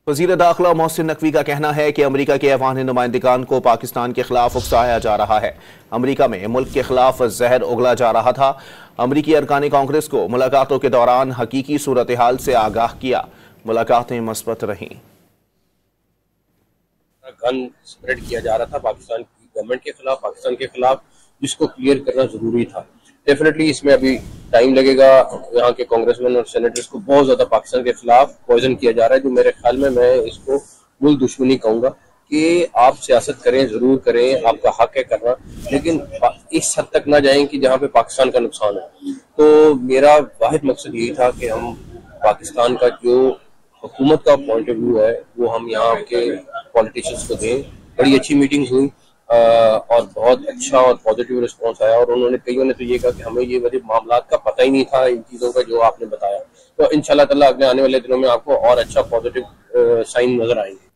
वज़ीर दाखिला मोहसिन नकवी का कहना है कि अमरीका के अफ़गान नुमाइंदगान को पाकिस्तान के खिलाफ उकसाया जा रहा है। अमरीका में मुल्क के खिलाफ जहर उगला जा रहा था। अमरीकी अरकान कांग्रेस को मुलाकातों के दौरान हकीकी सूरत हाल से आगाह किया। मुलाकातें मस्बत रहीं। गन स्प्रेड किया जा रहा था पाकिस्तान की गवर्नमेंट के खिलाफ, पाकिस्तान के खिलाफ, जिसको क्लियर करना जरूरी था। डेफिनेटली इसमें अभी टाइम लगेगा। यहाँ के कांग्रेसमैन और सेनेटर्स को बहुत ज्यादा पाकिस्तान के खिलाफ पॉइजन किया जा रहा है, जो मेरे ख्याल में मैं इसको मुल्क दुश्मनी कहूंगा कि आप सियासत करें, जरूर करें, आपका हक है करना, लेकिन इस हद तक ना जाएं कि जहाँ पे पाकिस्तान का नुकसान है। तो मेरा वाहिद मकसद यही था कि हम पाकिस्तान का जो हुकूमत का पॉइंट ऑफ व्यू है वो हम यहाँ के पॉलिटिशियंस को दें। बड़ी अच्छी मीटिंग हुई और बहुत अच्छा और पॉजिटिव रिस्पांस आया, और उन्होंने कईयों ने तो ये कहा कि हमें ये बड़े मामला का पता ही नहीं था, इन चीज़ों का जो आपने बताया। तो इंशाल्लाह ताला अगले आने वाले दिनों में आपको और अच्छा पॉजिटिव साइन नजर आएंगे।